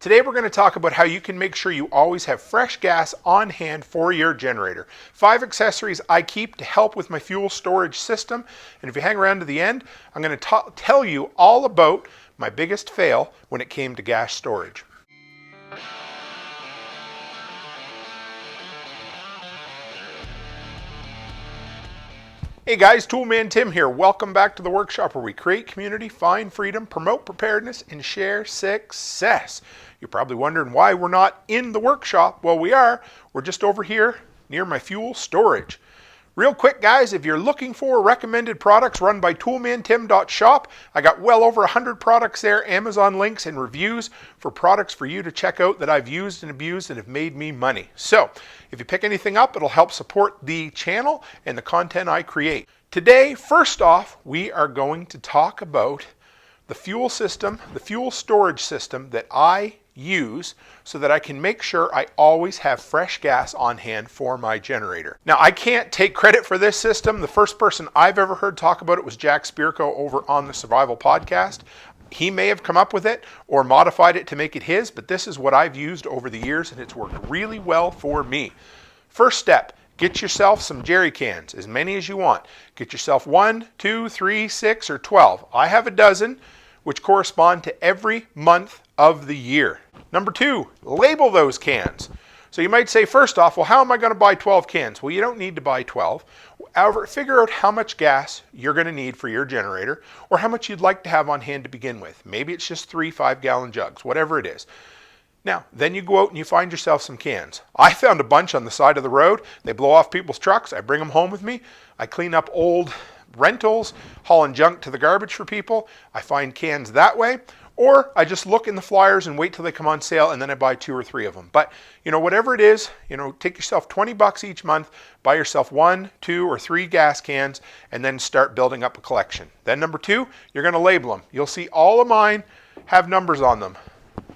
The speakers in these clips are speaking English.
Today we're going to talk about how you can make sure you always have fresh gas on hand for your generator. 5 accessories I keep to help with my fuel storage system. And if you hang around to the end, I'm going to tell you all about my biggest fail when it came to gas storage. Hey guys, Toolman Tim here. Welcome back to the workshop where we create community, find freedom, promote preparedness, and share success. You're probably wondering why we're not in the workshop. Well, we are. We're just over here near my fuel storage. Real quick, guys, if you're looking for recommended products run by toolmantim.shop, I got well over 100 products there, Amazon links and reviews for products for you to check out that I've used and abused and have made me money. So if you pick anything up, it'll help support the channel and the content I create. Today, first off, we are going to talk about the fuel system, the fuel storage system that I use so that I can make sure I always have fresh gas on hand for my generator. Now, I can't take credit for this system. The first person I've ever heard talk about it was Jack Spirko over on the Survival Podcast. He may have come up with it or modified it to make it his, but this is what I've used over the years and it's worked really well for me. First step, get yourself some jerry cans, as many as you want. Get yourself 1, 2, 3, 6, or 12. I have a dozen, which correspond to every month of the year. Number 2, label those cans. So you might say, first off, well, how am I going to buy 12 cans? Well, you don't need to buy 12. However, figure out how much gas you're going to need for your generator or how much you'd like to have on hand to begin with. Maybe it's just 3 5-gallon jugs, whatever it is. Now, then you go out and you find yourself some cans. I found a bunch on the side of the road. They blow off people's trucks. I bring them home with me. I clean up old rentals, hauling junk to the garbage for people. I find cans that way. Or I just look in the flyers and wait till they come on sale and then I buy 2 or 3 of them. But, whatever it is, take yourself $20 each month, buy yourself 1, 2, or 3 gas cans, and then start building up a collection. Then number 2, you're going to label them. You'll see all of mine have numbers on them.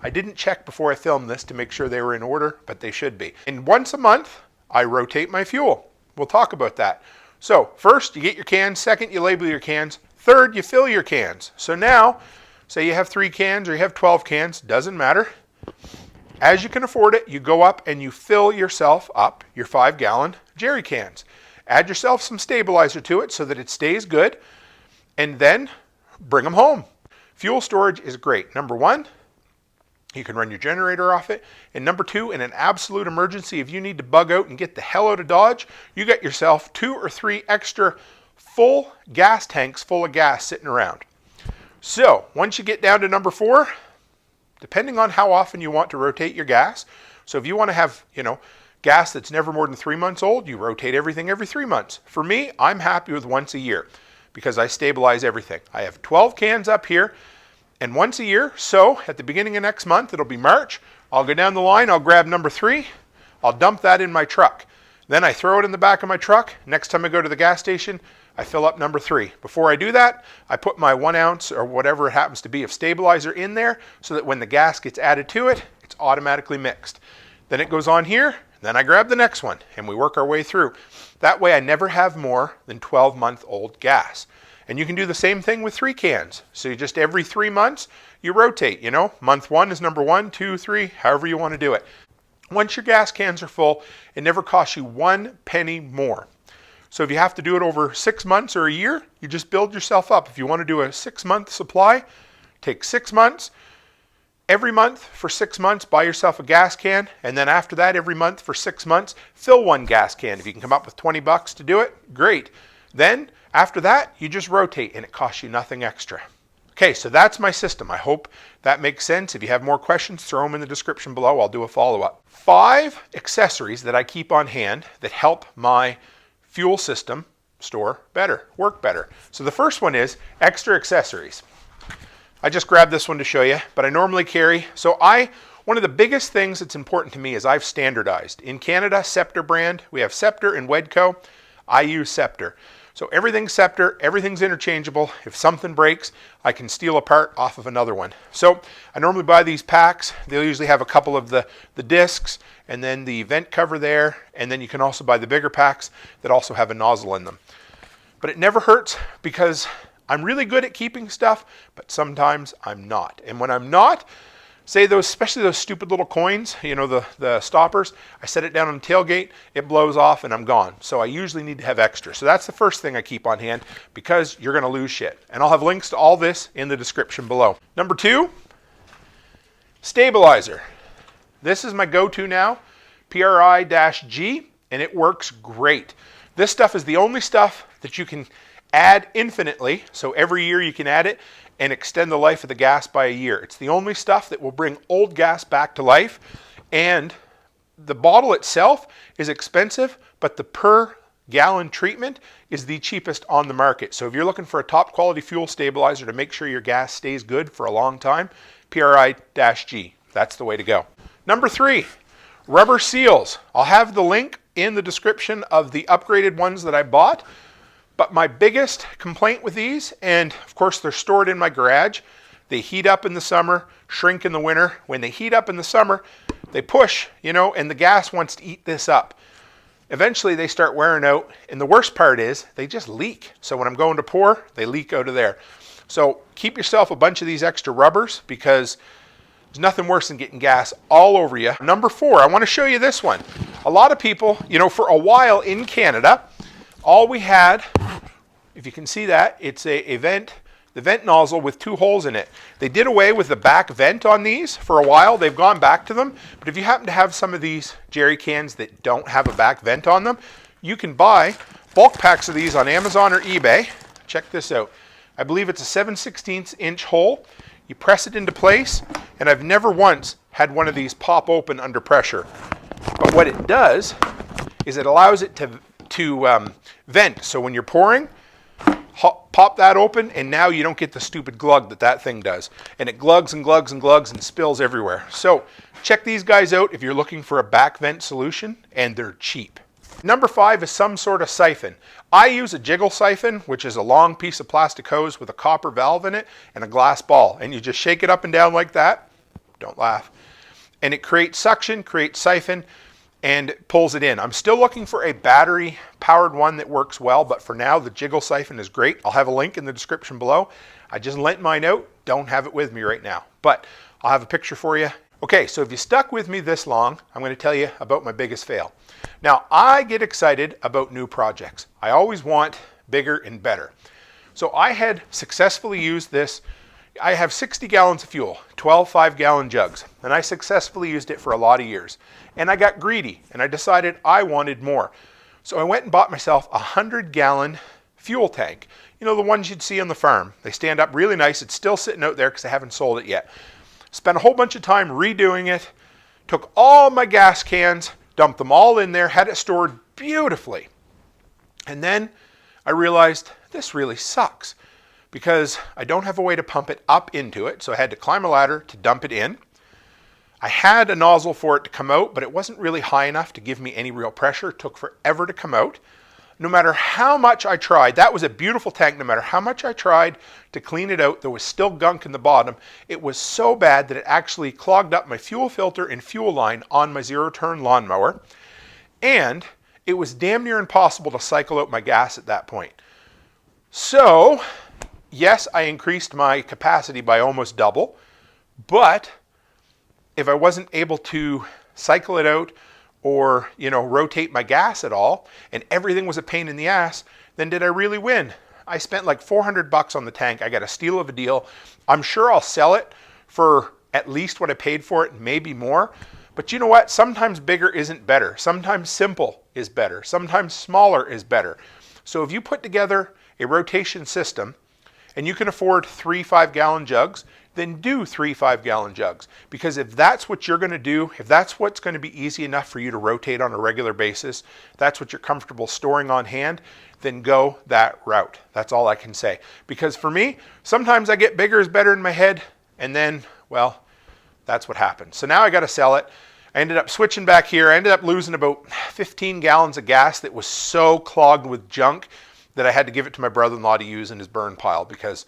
I didn't check before I filmed this to make sure they were in order, but they should be. And once a month, I rotate my fuel. We'll talk about that. So first, you get your cans. Second, you label your cans. Third, you fill your cans. So now, say you have 3 cans or you have 12 cans, doesn't matter. As you can afford it, you go up and you fill yourself up your 5-gallon jerry cans. Add yourself some stabilizer to it so that it stays good, and then bring them home. Fuel storage is great. Number 1, you can run your generator off it. And number 2, in an absolute emergency, if you need to bug out and get the hell out of Dodge, you get yourself 2 or 3 extra full gas tanks full of gas sitting around. So once you get down to number 4, depending on how often you want to rotate your gas, so if you want to have, gas that's never more than 3 months old, you rotate everything every 3 months. For me, I'm happy with once a year because I stabilize everything. I have 12 cans up here. And once a year, so at the beginning of next month, it'll be March, I'll go down the line, I'll grab number 3, I'll dump that in my truck. Then I throw it in the back of my truck. Next time I go to the gas station, I fill up number 3. Before I do that, I put my 1 ounce or whatever it happens to be of stabilizer in there so that when the gas gets added to it, it's automatically mixed. Then it goes on here, then I grab the next one, and we work our way through. That way I never have more than 12-month-old gas. And you can do the same thing with 3 cans. So you just every 3 months, you rotate, Month 1 is number 1, 2, 3, however you want to do it. Once your gas cans are full, it never costs you 1 penny more. So if you have to do it over 6 months or a year, you just build yourself up. If you want to do a 6-month supply, take 6 months. Every month for 6 months, buy yourself a gas can. And then after that, every month for 6 months, fill 1 gas can. If you can come up with $20 to do it, great. Then after that, you just rotate and it costs you nothing extra. Okay, so that's my system. I hope that makes sense. If you have more questions, throw them in the description below. I'll do a follow-up. 5 accessories that I keep on hand that help my fuel system store better, work better. So the first one is extra accessories. I just grabbed this one to show you, but I normally carry. One of the biggest things that's important to me is I've standardized. In Canada, Sceptre brand, we have Sceptre and Wedco. I use Sceptre. So everything's Sceptre, everything's interchangeable. If something breaks, I can steal a part off of another one. So I normally buy these packs. They'll usually have a couple of the discs and then the vent cover there. And then you can also buy the bigger packs that also have a nozzle in them. But it never hurts because I'm really good at keeping stuff, but sometimes I'm not. And when I'm not, say those, especially those stupid little coins, you know, the stoppers, I set it down on the tailgate, it blows off and I'm gone. So I usually need to have extra. So that's the first thing I keep on hand because you're gonna lose shit. And I'll have links to all this in the description below. Number 2, stabilizer. This is my go-to now, PRI-G, and it works great. This stuff is the only stuff that you can add infinitely, so every year you can add it and extend the life of the gas by a year. It's the only stuff that will bring old gas back to life, and the bottle itself is expensive, but the per gallon treatment is the cheapest on the market. So if you're looking for a top quality fuel stabilizer to make sure your gas stays good for a long time, PRI-G, that's the way to go. Number 3, rubber seals. I'll have the link in the description of the upgraded ones that I bought. But my biggest complaint with these, and of course they're stored in my garage, they heat up in the summer, shrink in the winter. When they heat up in the summer, they push, you know, and the gas wants to eat this up. Eventually they start wearing out, and the worst part is they just leak. So when I'm going to pour, they leak out of there. So keep yourself a bunch of these extra rubbers because there's nothing worse than getting gas all over you. Number 4, I want to show you this one. A lot of people, you know, for a while in Canada, all we had, if you can see that, it's the vent nozzle with 2 holes in it. They did away with the back vent on these for a while. They've gone back to them. But if you happen to have some of these jerry cans that don't have a back vent on them, you can buy bulk packs of these on Amazon or eBay. Check this out. I believe it's a 7/16 inch hole. You press it into place, and I've never once had one of these pop open under pressure. But what it does is it allows it to vent. So when you're pouring, pop that open, and now you don't get the stupid glug that thing does. And it glugs and glugs and glugs and spills everywhere. So check these guys out if you're looking for a back vent solution, and they're cheap. Number 5 is some sort of siphon. I use a Jiggle siphon, which is a long piece of plastic hose with a copper valve in it and a glass ball. And you just shake it up and down like that. Don't laugh. And it creates suction, creates siphon, and pulls it in. I'm still looking for a battery powered one that works well, but for now the Jiggle siphon is great. I'll have a link in the description below. I just lent mine out, don't have it with me right now, but I'll have a picture for you. Okay, so if you stuck with me this long, I'm going to tell you about my biggest fail. Now, I get excited about new projects. I always want bigger and better. So I had successfully used this. I have 60 gallons of fuel, 12 5-gallon jugs, and I successfully used it for a lot of years. And I got greedy, and I decided I wanted more. So I went and bought myself a 100-gallon fuel tank. You know, the ones you'd see on the farm. They stand up really nice. It's still sitting out there because I haven't sold it yet. Spent a whole bunch of time redoing it, took all my gas cans, dumped them all in there, had it stored beautifully. And then I realized this really sucks because I don't have a way to pump it up into it, so I had to climb a ladder to dump it in. I had a nozzle for it to come out, but it wasn't really high enough to give me any real pressure. It took forever to come out. No matter how much I tried, that was a beautiful tank, no matter how much I tried to clean it out, there was still gunk in the bottom. It was so bad that it actually clogged up my fuel filter and fuel line on my zero-turn lawnmower. And it was damn near impossible to cycle out my gas at that point. So, yes, I increased my capacity by almost double, but if I wasn't able to cycle it out or, you know, rotate my gas at all, and everything was a pain in the ass, then did I really win? I spent like $400 on the tank. I got a steal of a deal. I'm sure I'll sell it for at least what I paid for it, maybe more. But you know what? Sometimes bigger isn't better. Sometimes simple is better. Sometimes smaller is better. So if you put together a rotation system and you can afford 3 5-gallon jugs, then do 3 5-gallon jugs. Because if that's what you're going to do, if that's what's going to be easy enough for you to rotate on a regular basis, that's what you're comfortable storing on hand, then go that route. That's all I can say. Because for me, sometimes I get bigger is better in my head, and then, well, that's what happens. So now I got to sell it. I ended up switching back here. I ended up losing about 15 gallons of gas that was so clogged with junk that I had to give it to my brother-in-law to use in his burn pile because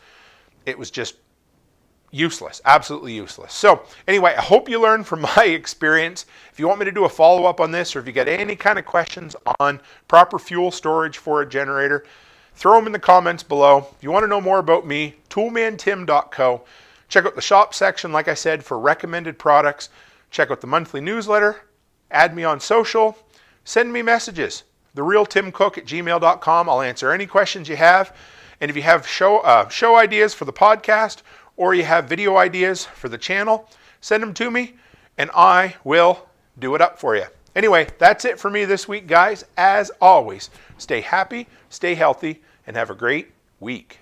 it was just useless, absolutely useless. So anyway, I hope you learned from my experience. If you want me to do a follow-up on this, or if you got any kind of questions on proper fuel storage for a generator, throw them in the comments below. If you want to know more about me, toolmantim.co. Check out the shop section, like I said, for recommended products. Check out the monthly newsletter. Add me on social. Send me messages. therealtimcook@gmail.com. I'll answer any questions you have. And if you have show ideas for the podcast or you have video ideas for the channel, send them to me and I will do it up for you. Anyway, that's it for me this week, guys. As always, stay happy, stay healthy, and have a great week.